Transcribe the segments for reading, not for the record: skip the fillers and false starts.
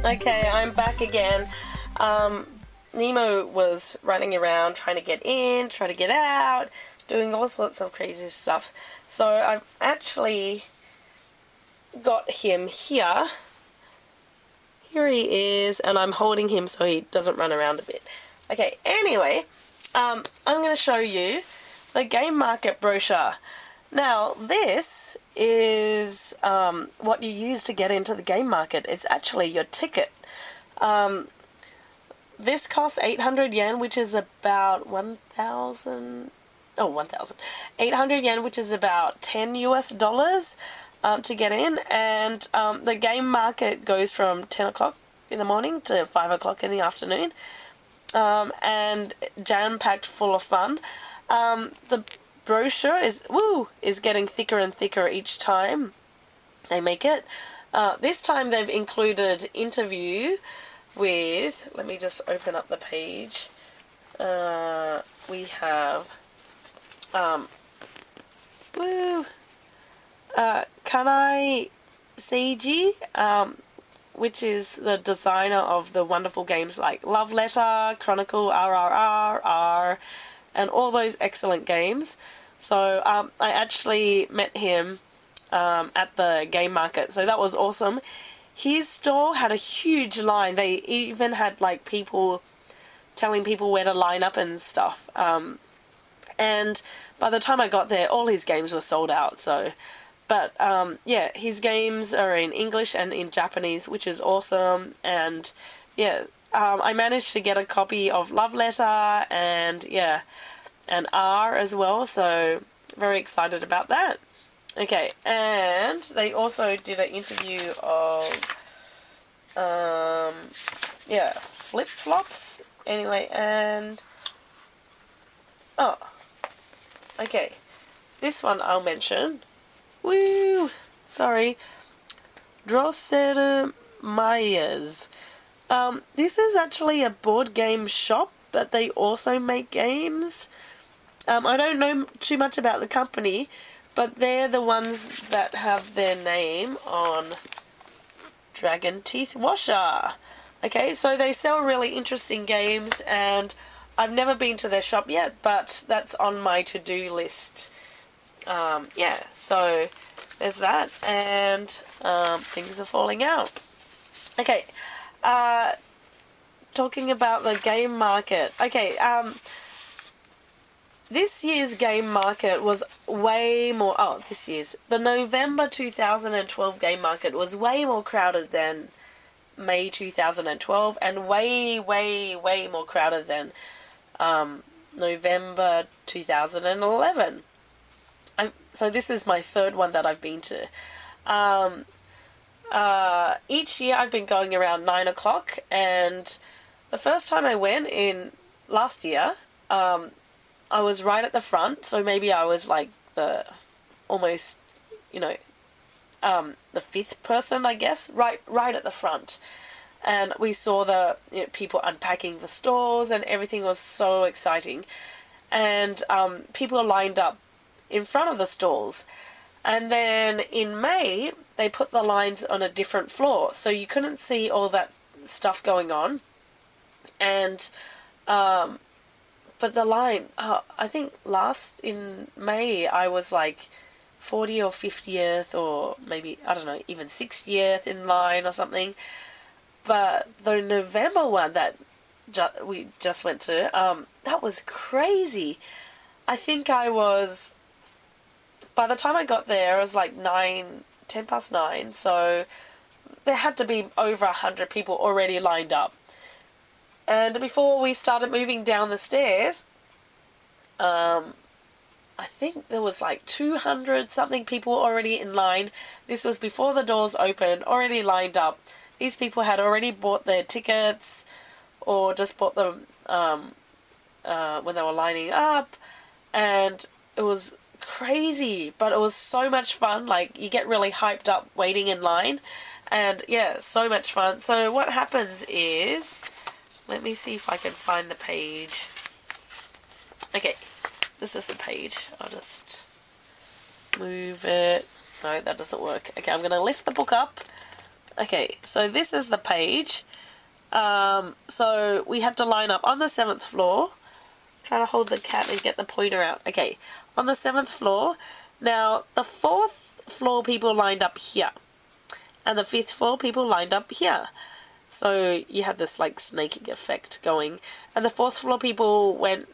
Okay, I'm back again. Nemo was running around trying to get in, trying to get out, doing all sorts of crazy stuff. So I've actually got him here. Here he is, and I'm holding him so he doesn't run around a bit. Okay, anyway, I'm going to show you the game market brochure. Now, this is what you use to get into the game market. It's actually your ticket. This costs 800 yen, which is about 800 yen, which is about 10 US dollars to get in. And the game market goes from 10 o'clock in the morning to 5 o'clock in the afternoon. And jam-packed full of fun. The brochure is getting thicker and thicker each time they make it. This time they've included interview with, let me just open up the page. We have Kanai which is the designer of the wonderful games like Love Letter, Chronicle, RRR, and all those excellent games. So I actually met him at the game market, so that was awesome. His store had a huge line. They even had like people telling people where to line up and stuff. And by the time I got there, all his games were sold out. So, but yeah, his games are in English and in Japanese, which is awesome. And yeah, I managed to get a copy of Love Letter and yeah, and R as well. So very excited about that. Okay, and they also did an interview of, yeah, flip-flops. Anyway, and, oh, okay, this one I'll mention. Woo! Sorry. Drosser Myers. This is actually a board game shop, but they also make games. I don't know too much about the company, but they're the ones that have their name on Dragon Teeth Washer. Okay, so they sell really interesting games, and I've never been to their shop yet, but that's on my to-do list. Yeah, so there's that, and things are falling out. Okay, talking about the game market. Okay, this year's game market was way more... the November 2012 game market was way more crowded than May 2012 and way, way, way more crowded than November 2011. So this is my third one that I've been to. Each year I've been going around 9 o'clock, and the first time I went in last year... I was right at the front, so maybe I was like the almost, the fifth person, I guess, right at the front. And we saw the people unpacking the stores, and everything was so exciting. And people lined up in front of the stalls. And then in May, they put the lines on a different floor, so you couldn't see all that stuff going on. And but the line, I think in May, I was like 40 or 50th, or maybe, I don't know, even 60th in line or something. But the November one that we just went to, that was crazy. I think I was, by the time I got there, it was like 10 past 9, so there had to be over 100 people already lined up. And before we started moving down the stairs, I think there was like 200-something people already in line. This was before the doors opened, already lined up. These people had already bought their tickets or just bought them when they were lining up. And it was crazy, but it was so much fun. Like, you get really hyped up waiting in line. And, yeah, so much fun. So what happens is... Let me see if I can find the page. Okay, this is the page. I'll just move it. No, that doesn't work. Okay, I'm going to lift the book up Okay, so this is the page. So we had to line up on the 7th floor. Trying to hold the cat and get the pointer out. Okay, on the 7th floor. Now, the 4th floor people lined up here. And the 5th floor people lined up here. So you had this like snaking effect going. And the 4th floor people went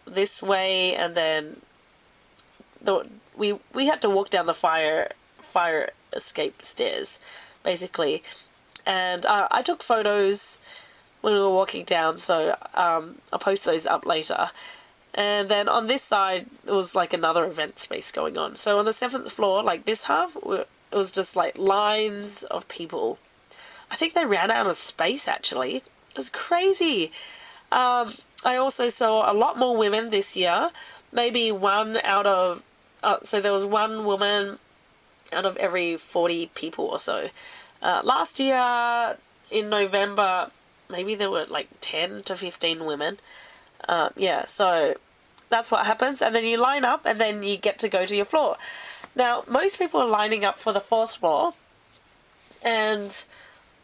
this way, and then we had to walk down the fire escape stairs, basically. And I took photos when we were walking down, so I'll post those up later. And then on this side, it was like another event space going on. So on the 7th floor, like this half, it was just like lines of people. I think they ran out of space, actually. It was crazy. I also saw a lot more women this year. Maybe one out of... so there was one woman out of every 40 people or so. Last year, in November, maybe there were like 10 to 15 women. Yeah, so that's what happens. And then you line up, and then you get to go to your floor. Now, most people are lining up for the 4th floor. And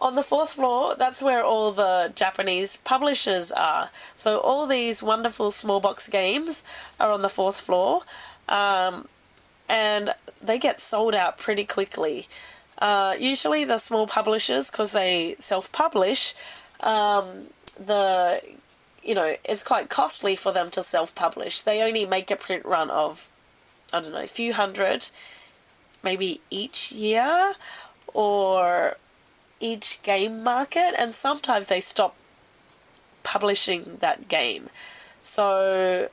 on the 4th floor, that's where all the Japanese publishers are. So all these wonderful small box games are on the 4th floor. And they get sold out pretty quickly. Usually the small publishers, because they self-publish, it's quite costly for them to self-publish. They only make a print run of, I don't know, a few hundred, maybe each year, or each game market, and sometimes they stop publishing that game. So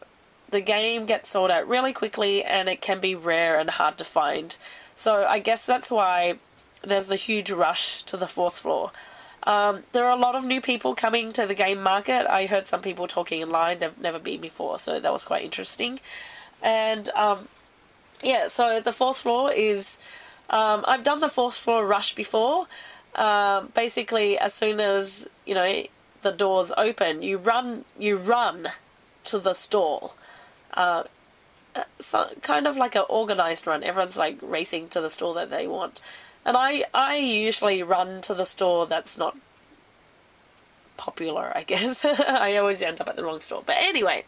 the game gets sold out really quickly, and it can be rare and hard to find. So I guess that's why there's a huge rush to the 4th floor. There are a lot of new people coming to the game market. I heard some people talking in line. They've never been before, so that was quite interesting. And yeah, so the 4th floor is... I've done the 4th floor rush before. Basically, as soon as, the doors open, you run to the stall. So kind of like an organized run. Everyone's like racing to the store that they want. And I usually run to the store that's not popular, I guess. I always end up at the wrong store. But anyway,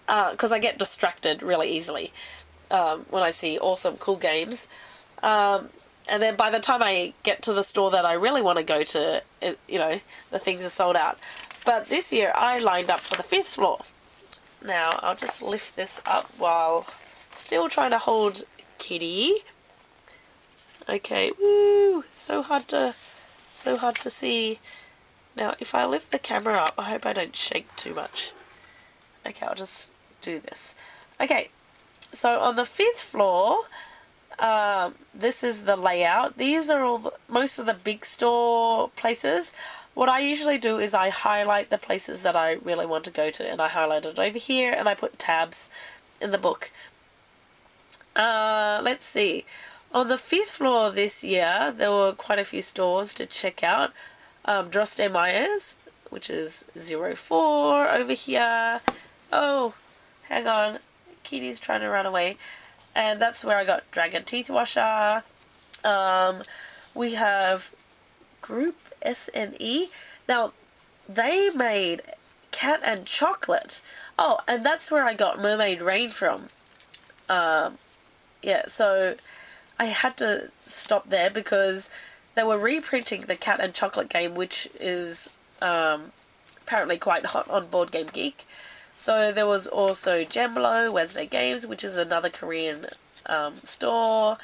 because I get distracted really easily when I see awesome, cool games. And then by the time I get to the store that I really want to go to, the things are sold out. But this year I lined up for the 5th floor. Now, I'll just lift this up while still trying to hold Kitty. Okay, woo! So hard to see. Now, if I lift the camera up, I hope I don't shake too much. Okay, I'll just do this. Okay, so on the 5th floor, this is the layout. These are most of the big store places. What I usually do is I highlight the places that I really want to go to, and I highlight it over here, and I put tabs in the book. Let's see. On the 5th floor this year, there were quite a few stores to check out. Droste-Meyer's, which is 04 over here. Oh, hang on. Kitty's trying to run away. And that's where I got Dragon Teeth Washer. We have Group SNE. Now, they made Cat and Chocolate. Oh, and that's where I got Mermaid Rain from. Yeah, so I had to stop there because they were reprinting the Cat and Chocolate game, which is apparently quite hot on Board Game Geek. So there was also Gemlo, Wednesday Games, which is another Korean store.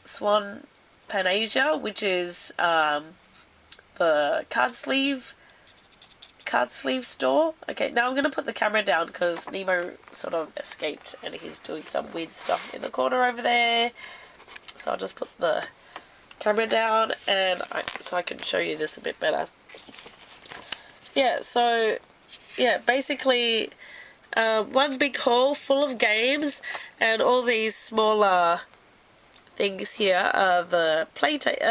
Swan Panasia, which is the card sleeve store. Okay, now I'm going to put the camera down because Nemo sort of escaped and he's doing some weird stuff in the corner over there. So I'll just put the camera down and so I can show you this a bit better. Yeah, so yeah, basically one big hall full of games, and all these smaller things here are the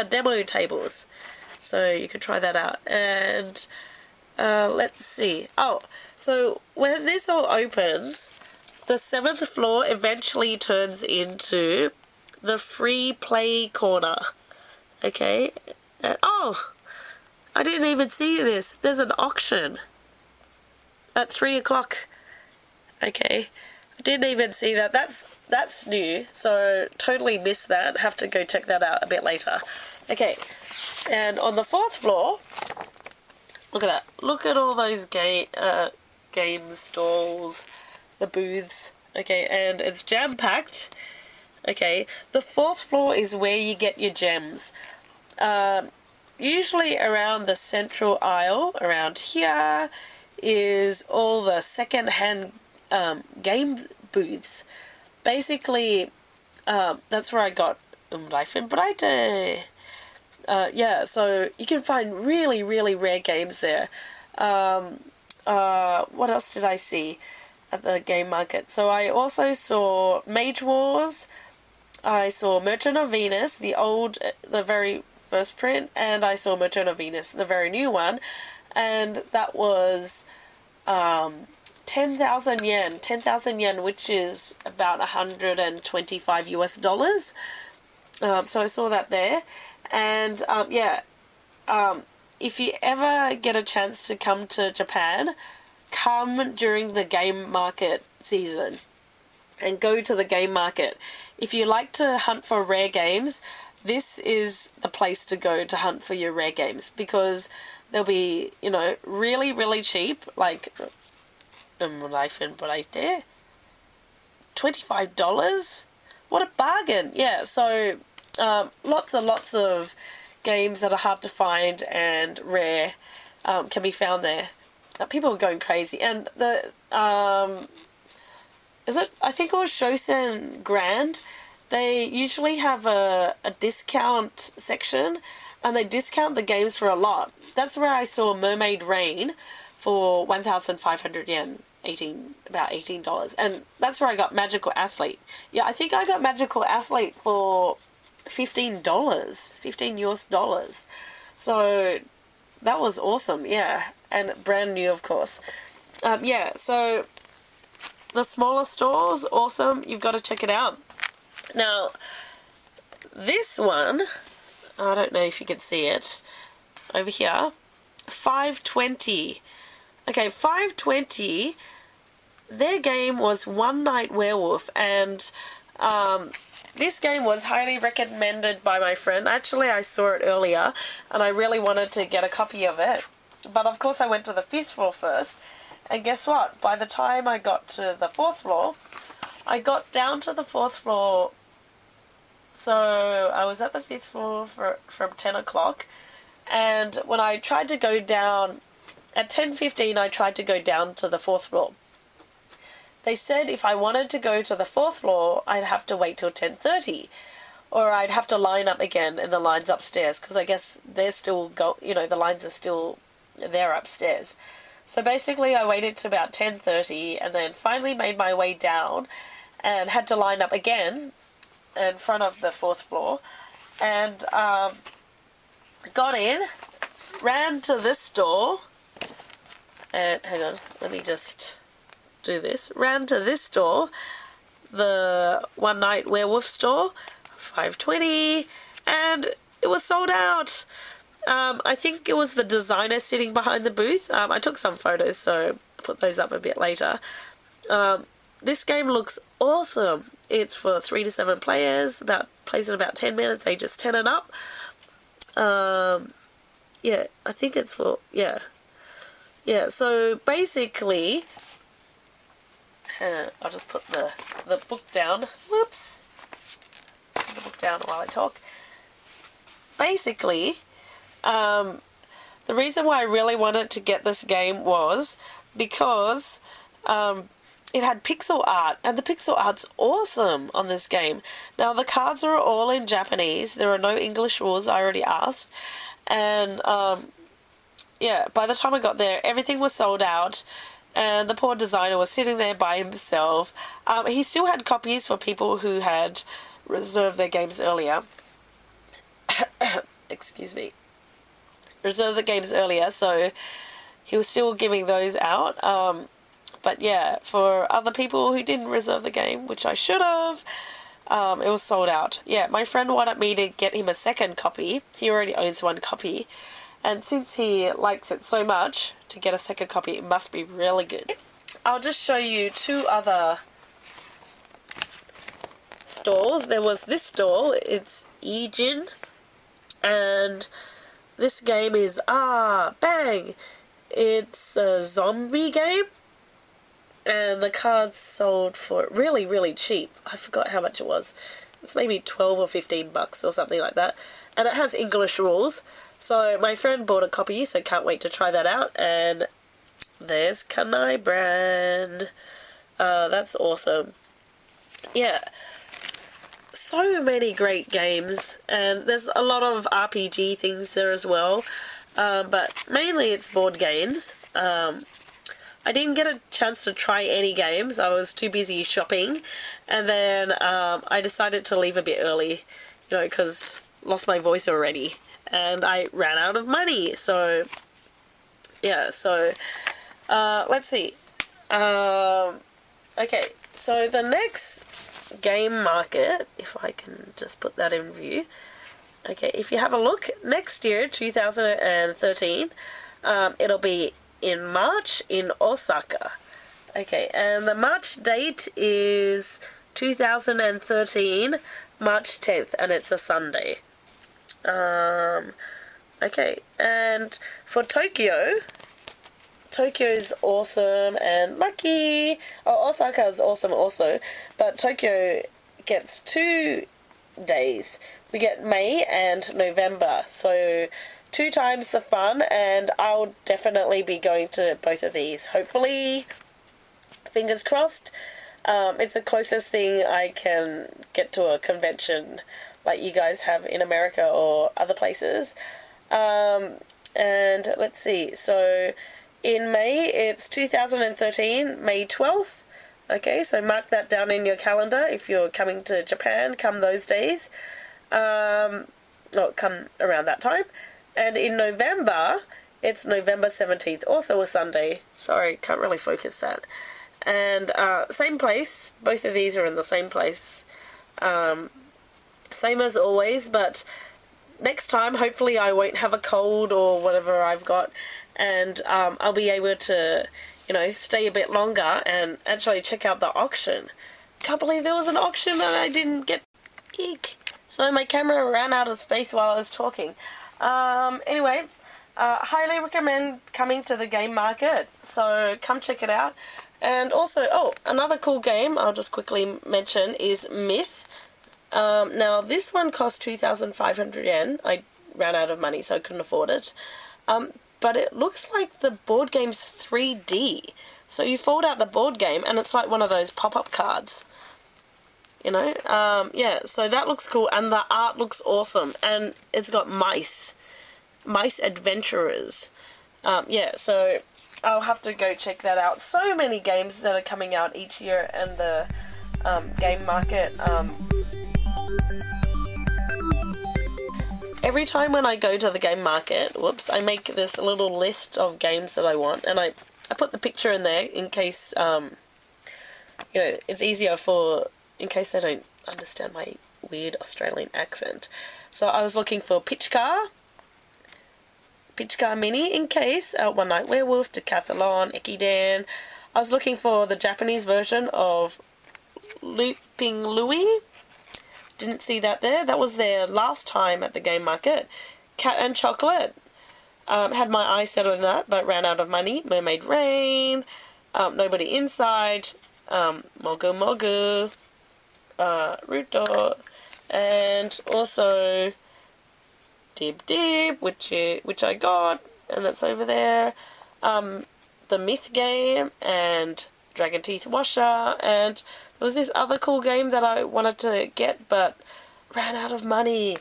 demo tables. So you can try that out. And let's see. Oh, so when this all opens, the 7th floor eventually turns into the free play corner. Okay. Oh, I didn't even see this. There's an auction at 3 o'clock. Okay. I didn't even see that. That's new, so totally missed that. Have to go check that out a bit later. Okay, and on the 4th floor, look at that. Look at all those game stalls, the booths. Okay, and it's jam-packed. Okay, the 4th floor is where you get your gems. Usually around the central aisle, around here, is all the second-hand game booths. Basically, that's where I got Life and Brighter. Yeah, so you can find really, really rare games there. What else did I see at the game market? So I also saw Mage Wars. I saw Merchant of Venus, the very first print, and I saw Merchant of Venus, the very new one, and that was 10,000 yen. 10,000 yen, which is about $125 US. So I saw that there. And, if you ever get a chance to come to Japan, come during the game market season and go to the game market. If you like to hunt for rare games, this is the place to go to hunt for your rare games, because they'll be, really, really cheap, like Life and Brighter, $25. What a bargain! Yeah, so lots and lots of games that are hard to find and rare can be found there. People are going crazy, and the I think it was Shosen Grand. They usually have a discount section, and they discount the games for a lot. That's where I saw Mermaid Rain for 1,500 yen, about $18, and that's where I got Magical Athlete. Yeah, I think I got Magical Athlete for $15, $15 US. So that was awesome, yeah, and brand new, of course. Yeah, so the smaller stores, awesome. You've got to check it out. Now, this one, I don't know if you can see it over here, 520. Okay, 520, their game was One Night Werewolf, and this game was highly recommended by my friend. Actually, I saw it earlier, and I really wanted to get a copy of it. But of course, I went to the 5th floor first, and guess what? By the time I got to the 4th floor, I got down to the 4th floor. So I was at the 5th floor from 10 o'clock, and when I tried to go down at 10:15, I tried to go down to the 4th floor. They said if I wanted to go to the 4th floor, I'd have to wait till 10:30, or I'd have to line up again in the lines upstairs, because I guess they're still the lines are still there upstairs. So basically, I waited to about 10:30, and then finally made my way down, and had to line up again in front of the 4th floor, and got in, ran to this door, and hang on, let me just do this. Ran to this door, the One Night Werewolf store, 520, and it was sold out. I think it was the designer sitting behind the booth. I took some photos, so I'll put those up a bit later. This game looks awesome. It's for 3 to 7 players, plays in about 10 minutes, ages 10 and up. Yeah, I think it's for, yeah. Yeah, so basically, I'll just put the book down. Whoops. Put the book down while I talk. Basically, the reason why I really wanted to get this game was because it had pixel art, and the pixel art's awesome on this game. Now, the cards are all in Japanese. There are no English rules, I already asked. And, yeah, by the time I got there, everything was sold out, and the poor designer was sitting there by himself. He still had copies for people who had reserved their games earlier. Excuse me. Reserved the games earlier, so he was still giving those out. But yeah, for other people who didn't reserve the game, which I should have, It was sold out. Yeah, my friend wanted me to get him a second copy. He already owns one copy. And since he likes it so much, to get a second copy, it must be really good. I'll just show you two other stores. There was this store, it's Ahhbang, and this game is Ahhbang. It's a zombie game, and the cards sold for really, really cheap. I forgot how much it was. It's maybe 12 or 15 bucks or something like that. And it has English rules. So my friend bought a copy, so can't wait to try that out. And there's Kanai brand. That's awesome. Yeah. So many great games. And there's a lot of RPG things there as well. But mainly it's board games. I didn't get a chance to try any games. I was too busy shopping. And then I decided to leave a bit early, you know, because lost my voice already. And I ran out of money. So, yeah, so let's see. Okay, so the next game market, if I can just put that in view. Okay, if you have a look, next year, 2013, it'll be in March in Osaka. Okay, and the March date is 2013, March 10th, and it's a Sunday. Okay, and for Tokyo, Tokyo's awesome and lucky. Oh, Osaka is awesome also, but Tokyo gets 2 days. We get May and November, so 2 times the fun, and I'll definitely be going to both of these. Hopefully, fingers crossed. It's the closest thing I can get to a convention like you guys have in America or other places. And let's see, so in May, it's 2013, May 12th. Okay, so mark that down in your calendar if you're coming to Japan, come those days. Or come around that time. And in November, it's November 17th, also a Sunday. Sorry, can't really focus that. And same place, both of these are in the same place. Same as always, but next time, hopefully I won't have a cold or whatever I've got, and I'll be able to, you know, stay a bit longer and actually check out the auction. Can't believe there was an auction and I didn't get... Eek. So my camera ran out of space while I was talking. Anyway, highly recommend coming to the game market, so come check it out. And also, oh, another cool game I'll just quickly mention is Myth. Now, this one cost 2,500 yen. I ran out of money, so I couldn't afford it. But it looks like the board game's 3D. So you fold out the board game, and it's like one of those pop-up cards. You know? Yeah, so that looks cool, and the art looks awesome. And it's got mice. Mice adventurers. Yeah, so I'll have to go check that out. So many games that are coming out each year, and the game market... Every time when I go to the game market, whoops, I make this little list of games that I want, and I put the picture in there in case, you know, it's easier for, in case they don't understand my weird Australian accent. So I was looking for Pitch Car Mini in case, One Night Werewolf, Decathlon, Ekidan. I was looking for the Japanese version of Looping Louie. Didn't see that there. That was there last time at the game market. Cat and Chocolate. Had my eye set on that, but ran out of money. Mermaid Rain. Nobody Inside. Mogu Mogu. Ruto. And also Dib Dib, which I got, and it's over there. The Myth game and Dragon Teeth Washer, and there was this other cool game that I wanted to get but ran out of money.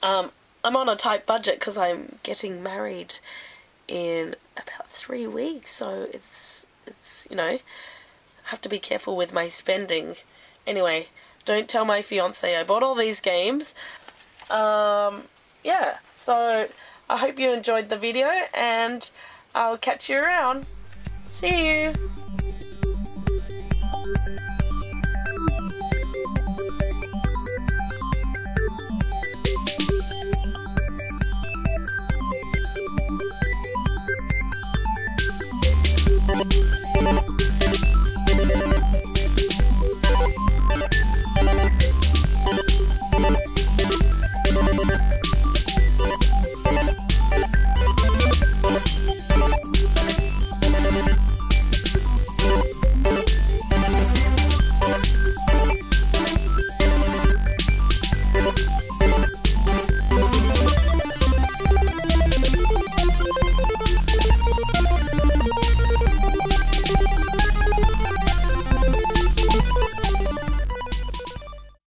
I'm on a tight budget because I'm getting married in about 3 weeks, so it's you know, I have to be careful with my spending. Anyway, don't tell my fiance I bought all these games. Yeah, so I hope you enjoyed the video, and I'll catch you around. See you!